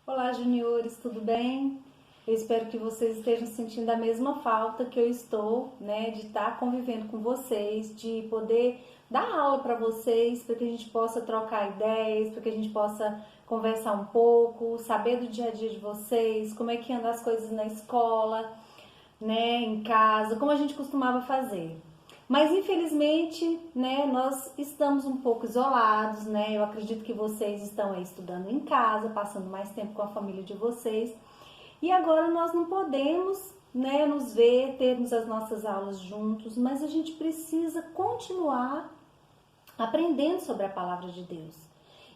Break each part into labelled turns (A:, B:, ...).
A: Olá, juniores, tudo bem? Eu espero que vocês estejam sentindo a mesma falta que eu estou, né, de estar convivendo com vocês, de poder dar aula para vocês, para que a gente possa trocar ideias, para que a gente possa conversar um pouco, saber do dia a dia de vocês, como é que andam as coisas na escola, né, em casa, como a gente costumava fazer. Mas infelizmente, né, nós estamos um pouco isolados, né? Eu acredito que vocês estão aí estudando em casa, passando mais tempo com a família de vocês. E agora nós não podemos, né, nos ver, termos as nossas aulas juntos, mas a gente precisa continuar aprendendo sobre a palavra de Deus.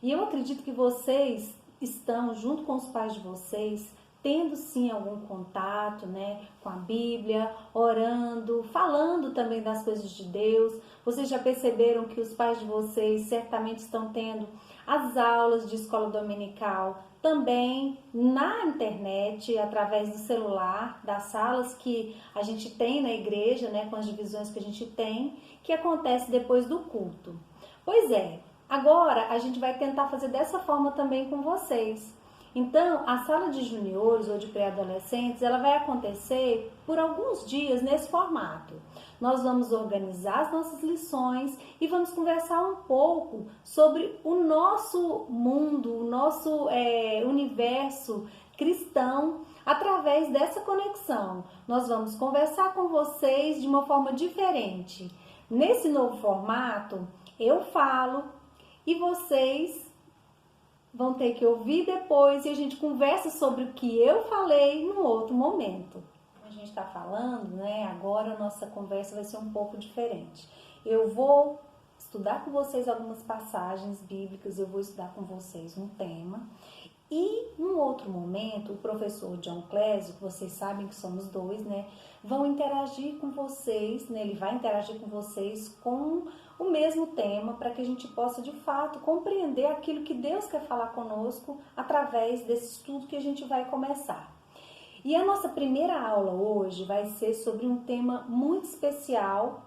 A: E eu acredito que vocês estão, junto com os pais de vocês, tendo sim algum contato, né, com a Bíblia, orando, falando também das coisas de Deus. Vocês já perceberam que os pais de vocês certamente estão tendo as aulas de escola dominical também na internet, através do celular, das salas que a gente tem na igreja, né, com as divisões que a gente tem, que acontece depois do culto. Pois é, agora a gente vai tentar fazer dessa forma também com vocês. Então, a sala de juniores ou de pré-adolescentes, ela vai acontecer por alguns dias nesse formato. Nós vamos organizar as nossas lições e vamos conversar um pouco sobre o nosso mundo, o nosso universo cristão através dessa conexão. Nós vamos conversar com vocês de uma forma diferente. Nesse novo formato, eu falo e vocês vão ter que ouvir depois e a gente conversa sobre o que eu falei num outro momento. A gente está falando, né? Agora a nossa conversa vai ser um pouco diferente. Eu vou estudar com vocês algumas passagens bíblicas, eu vou estudar com vocês um tema. E num outro momento, o professor John Clésio, que vocês sabem que somos dois, né, vão interagir com vocês, né, ele vai interagir com vocês com o mesmo tema, para que a gente possa de fato compreender aquilo que Deus quer falar conosco através desse estudo que a gente vai começar. E a nossa primeira aula hoje vai ser sobre um tema muito especial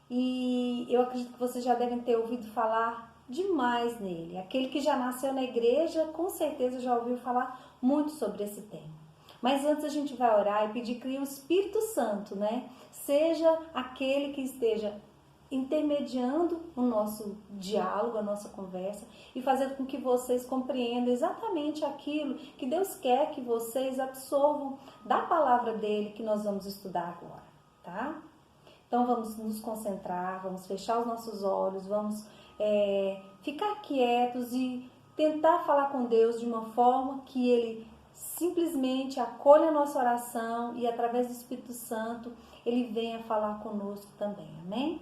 A: e eu acredito que vocês já devem ter ouvido falar demais nele. Aquele que já nasceu na igreja, com certeza já ouviu falar muito sobre esse tema. Mas antes a gente vai orar e pedir que o Espírito Santo, né, seja aquele que esteja intermediando o nosso diálogo, a nossa conversa e fazendo com que vocês compreendam exatamente aquilo que Deus quer que vocês absorvam da palavra dele que nós vamos estudar agora, tá? Então vamos nos concentrar, vamos fechar os nossos olhos, vamos ficar quietos e tentar falar com Deus de uma forma que Ele simplesmente acolha a nossa oração e através do Espírito Santo Ele venha falar conosco também, amém?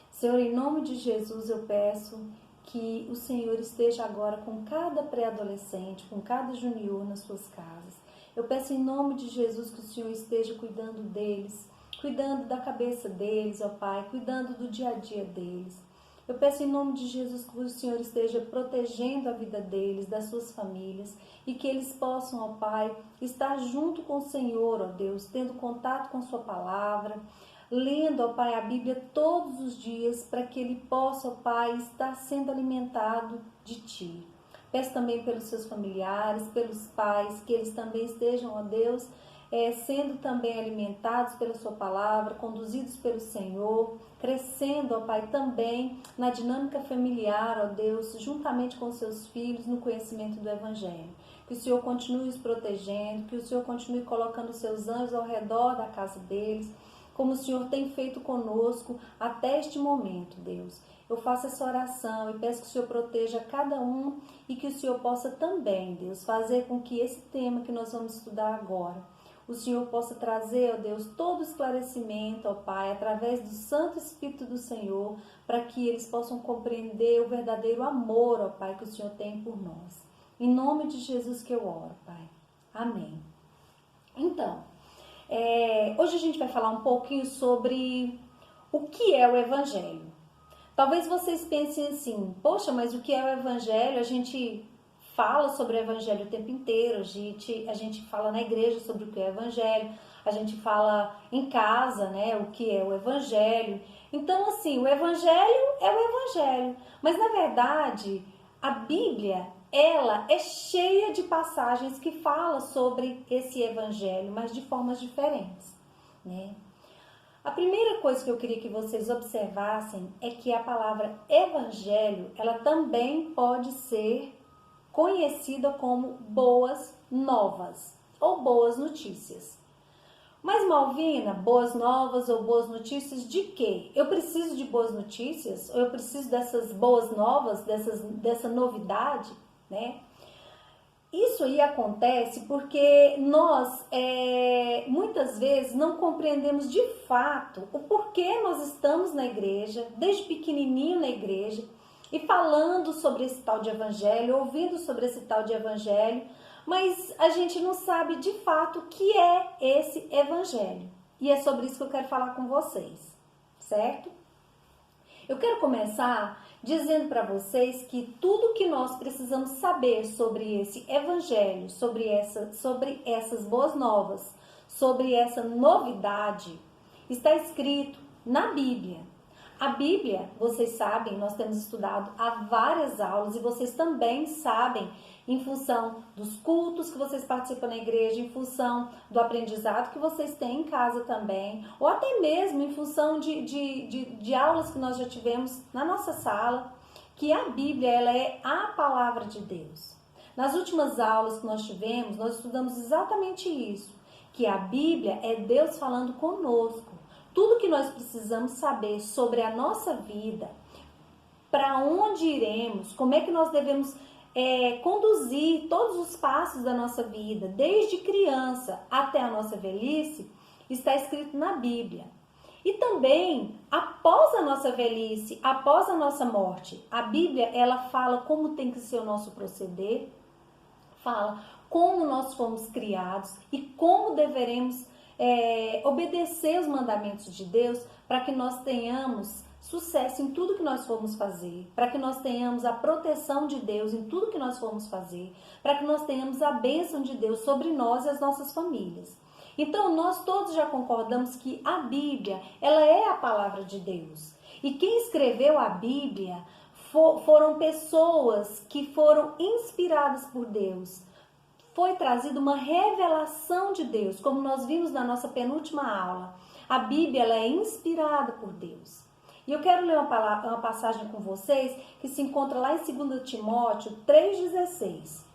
A: Senhor, em nome de Jesus eu peço que o Senhor esteja agora com cada pré-adolescente, com cada junior nas suas casas. Eu peço em nome de Jesus que o Senhor esteja cuidando deles, cuidando da cabeça deles, ó Pai, cuidando do dia a dia deles. Eu peço em nome de Jesus que o Senhor esteja protegendo a vida deles, das suas famílias, e que eles possam, ó Pai, estar junto com o Senhor, ó Deus, tendo contato com sua palavra, lendo, ó Pai, a Bíblia todos os dias, para que ele possa, ó Pai, estar sendo alimentado de Ti. Peço também pelos seus familiares, pelos pais, que eles também estejam, ó Deus, sendo também alimentados pela sua palavra, conduzidos pelo Senhor, crescendo, ó Pai, também na dinâmica familiar, ó Deus, juntamente com seus filhos, no conhecimento do Evangelho. Que o Senhor continue os protegendo, que o Senhor continue colocando os seus anjos ao redor da casa deles, como o Senhor tem feito conosco até este momento, Deus. Eu faço essa oração e peço que o Senhor proteja cada um e que o Senhor possa também, Deus, fazer com que esse tema que nós vamos estudar agora, o Senhor possa trazer, ó Deus, todo o esclarecimento, ó Pai, através do Santo Espírito do Senhor, para que eles possam compreender o verdadeiro amor, ó Pai, que o Senhor tem por nós. Em nome de Jesus que eu oro, Pai. Amém. Então, hoje a gente vai falar um pouquinho sobre o que é o Evangelho. Talvez vocês pensem assim, poxa, mas o que é o Evangelho? A gente fala sobre o Evangelho o tempo inteiro, a gente fala na igreja sobre o que é o Evangelho, a gente fala em casa, né, o que é o Evangelho. Então, assim, o Evangelho é o Evangelho. Mas, na verdade, a Bíblia ela é cheia de passagens que falam sobre esse evangelho, mas de formas diferentes, né? A primeira coisa que eu queria que vocês observassem é que a palavra evangelho, ela também pode ser conhecida como boas novas ou boas notícias. Mas Malvina, boas novas ou boas notícias de quê? Eu preciso de boas notícias? Ou eu preciso dessas boas novas, dessa novidade, né? Isso aí acontece porque nós, muitas vezes, não compreendemos de fato o porquê nós estamos na igreja, desde pequenininho na igreja, e falando sobre esse tal de evangelho, ouvindo sobre esse tal de evangelho, mas a gente não sabe de fato o que é esse evangelho. E é sobre isso que eu quero falar com vocês, certo? Eu quero começar dizendo para vocês que tudo que nós precisamos saber sobre esse evangelho, sobre essas boas novas, sobre essa novidade, está escrito na Bíblia. A Bíblia, vocês sabem, nós temos estudado há várias aulas e vocês também sabem, em função dos cultos que vocês participam na igreja, em função do aprendizado que vocês têm em casa também, ou até mesmo em função de aulas que nós já tivemos na nossa sala, que a Bíblia ela é a palavra de Deus. Nas últimas aulas que nós tivemos, nós estudamos exatamente isso, que a Bíblia é Deus falando conosco. Tudo que nós precisamos saber sobre a nossa vida, para onde iremos, como é que nós devemos conduzir todos os passos da nossa vida, desde criança até a nossa velhice, está escrito na Bíblia. E também, após a nossa velhice, após a nossa morte, a Bíblia ela fala como tem que ser o nosso proceder, fala como nós fomos criados e como deveremos obedecer os mandamentos de Deus para que nós tenhamos sucesso em tudo que nós formos fazer, para que nós tenhamos a proteção de Deus em tudo que nós formos fazer, para que nós tenhamos a bênção de Deus sobre nós e as nossas famílias. Então, nós todos já concordamos que a Bíblia, ela é a palavra de Deus. E quem escreveu a Bíblia foram pessoas que foram inspiradas por Deus. Foi trazida uma revelação de Deus, como nós vimos na nossa penúltima aula. A Bíblia ela é inspirada por Deus. E eu quero ler uma passagem com vocês que se encontra lá em 2 Timóteo 3,16.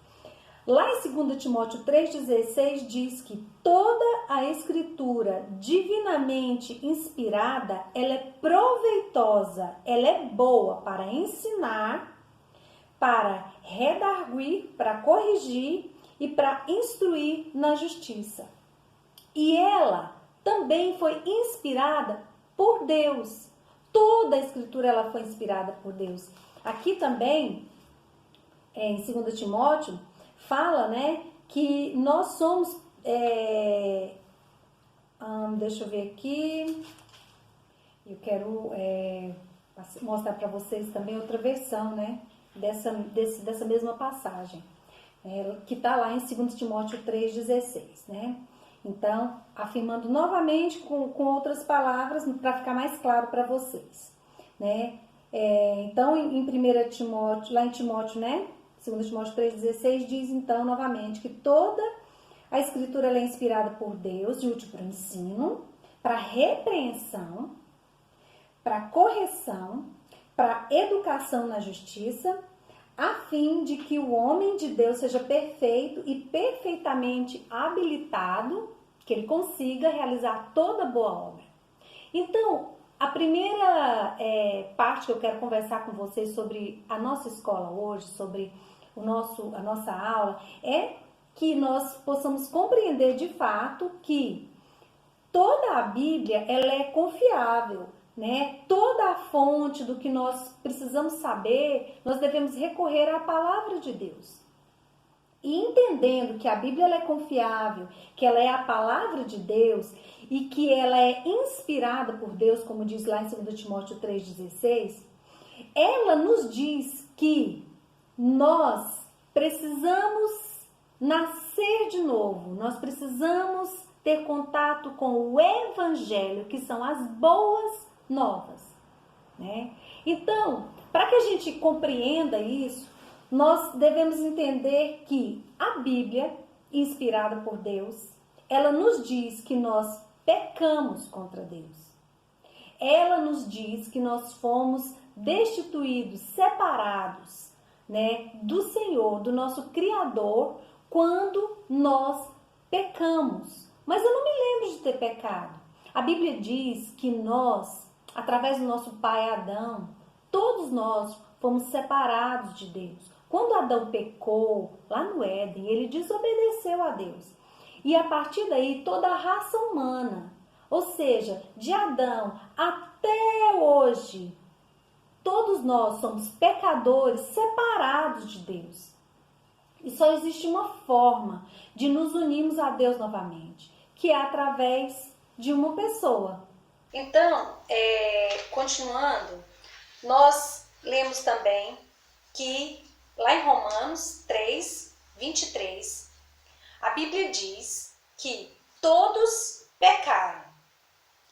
A: Lá em 2 Timóteo 3,16 diz que toda a escritura divinamente inspirada, ela é proveitosa, ela é boa para ensinar, para redarguir, para corrigir e para instruir na justiça. E ela também foi inspirada por Deus. Toda a escritura ela foi inspirada por Deus. Aqui também, em 2 Timóteo, fala, né, que nós somos, deixa eu ver aqui, eu quero mostrar para vocês também outra versão, né, dessa mesma passagem, que está lá em 2 Timóteo 3,16, né. Então, afirmando novamente com outras palavras, para ficar mais claro para vocês, né. Então, em 1 Timóteo, lá em Timóteo, né, 2 Timóteo 3,16 diz então novamente que toda a escritura ela é inspirada por Deus e útil para o ensino, para repreensão, para correção, para educação na justiça, a fim de que o homem de Deus seja perfeito e perfeitamente habilitado, que ele consiga realizar toda boa obra. Então, a primeira parte que eu quero conversar com vocês sobre a nossa escola hoje, sobre a nossa aula, é que nós possamos compreender de fato que toda a Bíblia ela é confiável, né? Toda a fonte do que nós precisamos saber, nós devemos recorrer à palavra de Deus. E entendendo que a Bíblia ela é confiável, que ela é a palavra de Deus e que ela é inspirada por Deus, como diz lá em 2 Timóteo 3,16, ela nos diz que nós precisamos nascer de novo, nós precisamos ter contato com o Evangelho, que são as boas novas, né? Então, para que a gente compreenda isso, nós devemos entender que a Bíblia, inspirada por Deus, ela nos diz que nós pecamos contra Deus. Ela nos diz que nós fomos destituídos, separados, né, do Senhor, do nosso Criador, quando nós pecamos. Mas eu não me lembro de ter pecado. A Bíblia diz que nós, através do nosso pai Adão, todos nós fomos separados de Deus. Quando Adão pecou, lá no Éden, ele desobedeceu a Deus. E a partir daí, toda a raça humana, ou seja, de Adão até hoje, todos nós somos pecadores separados de Deus. E só existe uma forma de nos unirmos a Deus novamente, que é através de uma pessoa.
B: Então, continuando, nós lemos também que lá em Romanos 3, 23, a Bíblia diz que todos pecaram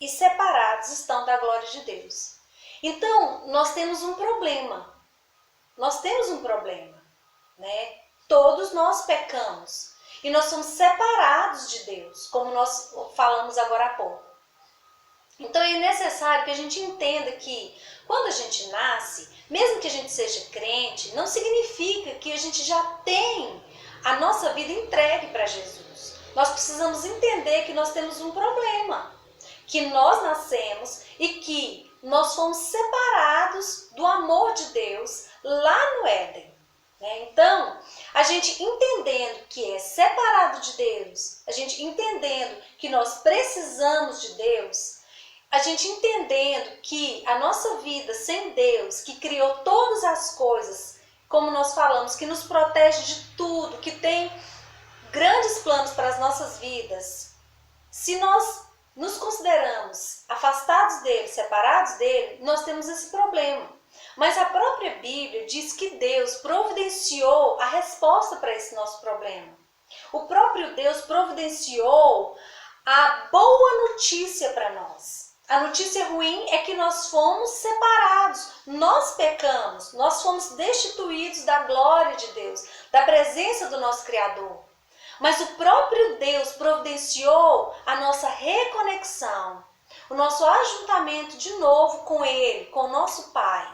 B: e separados estão da glória de Deus. Então, nós temos um problema. Né? Todos nós pecamos e nós somos separados de Deus, como nós falamos agora há pouco. Então, é necessário que a gente entenda que quando a gente nasce, mesmo que a gente seja crente, não significa que a gente já tem a nossa vida entregue para Jesus. Nós precisamos entender que nós temos um problema, que nós nascemos e que nós fomos separados do amor de Deus lá no Éden. Então, a gente entendendo que é separado de Deus, a gente entendendo que nós precisamos de Deus, a gente entendendo que a nossa vida sem Deus, que criou todas as coisas, como nós falamos, que nos protege de tudo, que tem grandes planos para as nossas vidas, se nós nos consideramos afastados dele, separados dele, nós temos esse problema. Mas a própria Bíblia diz que Deus providenciou a resposta para esse nosso problema. O próprio Deus providenciou a boa notícia para nós. A notícia ruim é que nós fomos separados, nós pecamos, nós fomos destituídos da glória de Deus, da presença do nosso Criador. Mas o próprio Deus providenciou a nossa reconexão, o nosso ajuntamento de novo com Ele, com o nosso Pai.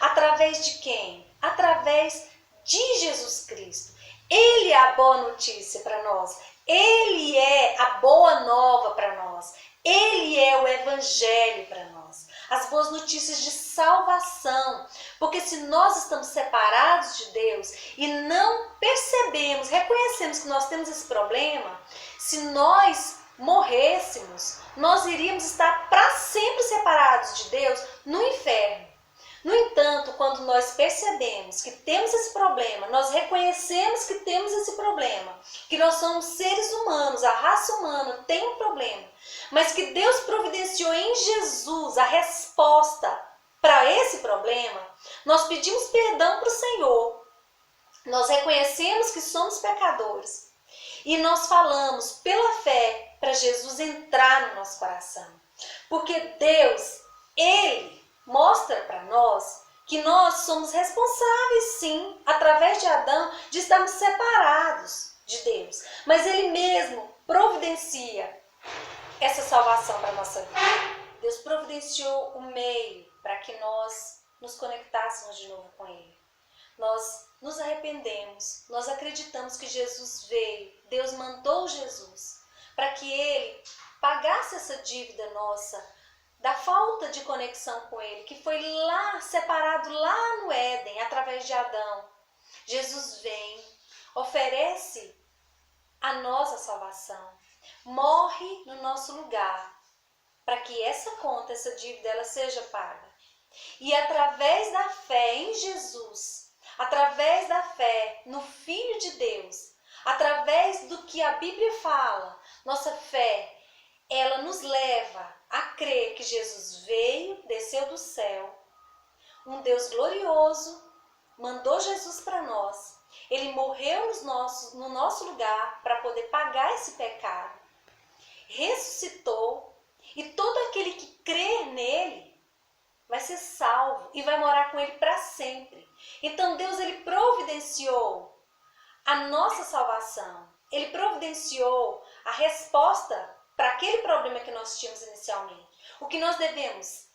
B: Através de quem? Através de Jesus Cristo. Ele é a boa notícia para nós. Ele é a boa nova para nós. Ele é o Evangelho para nós. As boas notícias de salvação. Porque se nós estamos separados de Deus e não percebemos, reconhecemos que nós temos esse problema, se nós morrêssemos, nós iríamos estar para sempre separados de Deus no inferno. No entanto, quando nós percebemos que temos esse problema, nós reconhecemos que temos esse problema, que nós somos seres humanos, a raça humana tem um problema, mas que Deus providenciou em Jesus a resposta para esse problema, nós pedimos perdão para o Senhor, nós reconhecemos que somos pecadores e nós falamos pela fé para Jesus entrar no nosso coração, porque Deus, Ele mostra para nós que nós somos responsáveis, sim, através de Adão, de estarmos separados de Deus. Mas Ele mesmo providencia essa salvação para a nossa vida. Deus providenciou o meio para que nós nos conectássemos de novo com Ele. Nós nos arrependemos, nós acreditamos que Jesus veio, Deus mandou Jesus para que Ele pagasse essa dívida nossa, da falta de conexão com Ele, que foi lá, separado lá no Éden, através de Adão. Jesus vem, oferece a nós a salvação, morre no nosso lugar, para que essa conta, essa dívida, ela seja paga. E através da fé em Jesus, através da fé no Filho de Deus, através do que a Bíblia fala, nossa fé, ela nos leva a crer que Jesus veio, desceu do céu, um Deus glorioso, mandou Jesus para nós. Ele morreu no nosso lugar para poder pagar esse pecado. Ressuscitou e todo aquele que crer nele vai ser salvo e vai morar com ele para sempre. Então Deus, ele providenciou a nossa salvação. Ele providenciou a resposta para aquele problema que nós tínhamos inicialmente. O que nós devemos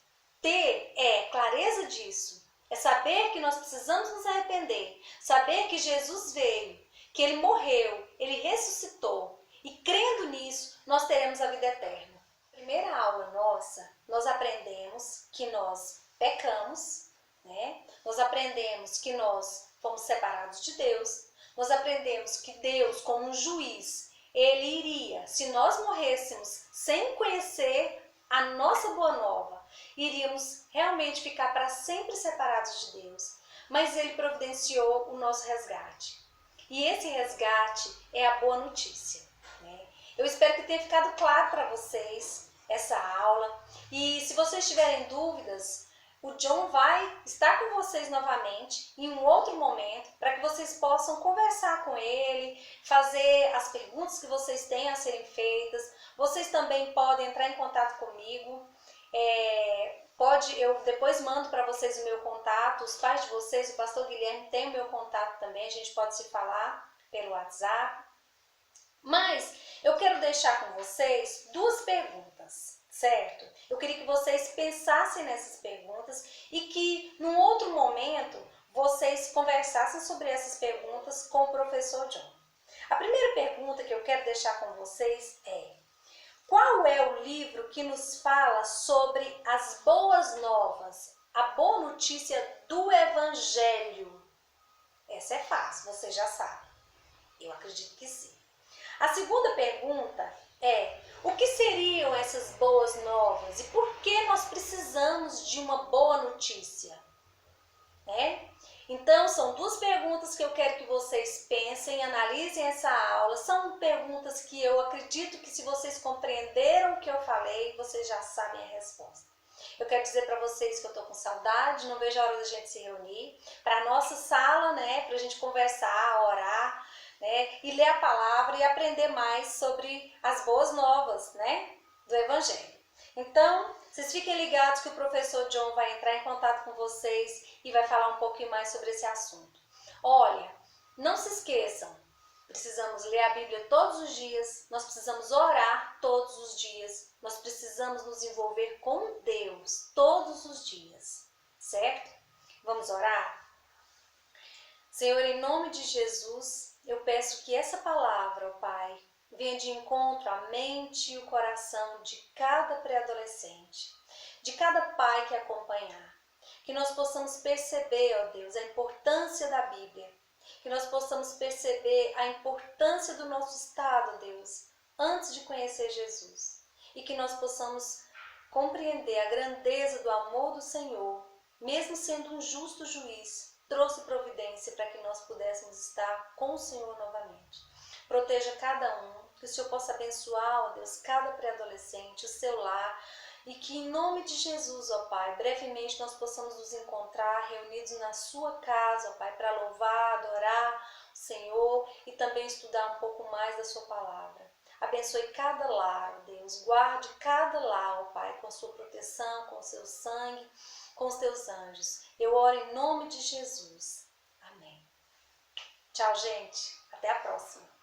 B: ter é clareza disso. É saber que nós precisamos nos arrepender. Saber que Jesus veio, que ele morreu, ele ressuscitou. E crendo nisso, nós teremos a vida eterna. Na primeira aula nossa, nós aprendemos que nós pecamos, né? Nós aprendemos que nós fomos separados de Deus. Nós aprendemos que Deus, como um juiz, ele iria, se nós morrêssemos sem conhecer a nossa boa nova, iríamos realmente ficar para sempre separados de Deus. Mas ele providenciou o nosso resgate. E esse resgate é a boa notícia, né? Eu espero que tenha ficado claro para vocês essa aula. E se vocês tiverem dúvidas, o John vai estar com vocês novamente em um outro momento para que vocês possam conversar com ele, fazer as perguntas que vocês têm a serem feitas. Vocês também podem entrar em contato comigo. Eu depois mando para vocês o meu contato. Os pais de vocês, o pastor Guilherme tem o meu contato também. A gente pode se falar pelo WhatsApp. Mas eu quero deixar com vocês duas perguntas, certo? Eu queria que vocês pensassem nessas perguntas e que, num outro momento, vocês conversassem sobre essas perguntas com o professor John. A primeira pergunta que eu quero deixar com vocês é: qual é o livro que nos fala sobre as boas novas, a boa notícia do Evangelho? Essa é fácil, você já sabe. Eu acredito que sim. A segunda pergunta é: o que seriam essas boas novas e por que nós precisamos de uma boa notícia? Então, são duas perguntas que eu quero que vocês pensem, analisem essa aula. São perguntas que eu acredito que, se vocês compreenderam o que eu falei, vocês já sabem a resposta. Eu quero dizer para vocês que eu estou com saudade, não vejo a hora da gente se reunir para a nossa sala, né, para a gente conversar, orar, né, e ler a palavra e aprender mais sobre as boas novas, né, do Evangelho. Então, vocês fiquem ligados que o professor John vai entrar em contato com vocês e vai falar um pouquinho mais sobre esse assunto. Olha, não se esqueçam, precisamos ler a Bíblia todos os dias, nós precisamos orar todos os dias, nós precisamos nos envolver com Deus todos os dias, certo? Vamos orar? Senhor, em nome de Jesus, eu peço que essa palavra, ó Pai, venha de encontro à mente e o coração de cada pré-adolescente, de cada pai que acompanhar. Que nós possamos perceber, ó Deus, a importância da Bíblia. Que nós possamos perceber a importância do nosso estado, Deus, antes de conhecer Jesus. E que nós possamos compreender a grandeza do amor do Senhor, mesmo sendo um justo juiz, trouxe providência para que nós pudéssemos estar com o Senhor novamente. Proteja cada um, que o Senhor possa abençoar, ó Deus, cada pré-adolescente, o seu lar, e que em nome de Jesus, ó Pai, brevemente nós possamos nos encontrar reunidos na sua casa, ó Pai, para louvar, adorar o Senhor e também estudar um pouco mais da sua palavra. Abençoe cada lar, ó Deus, guarde cada lar, ó Pai, com a sua proteção, com o seu sangue, com os teus anjos. Eu oro em nome de Jesus. Amém. Tchau, gente. Até a próxima.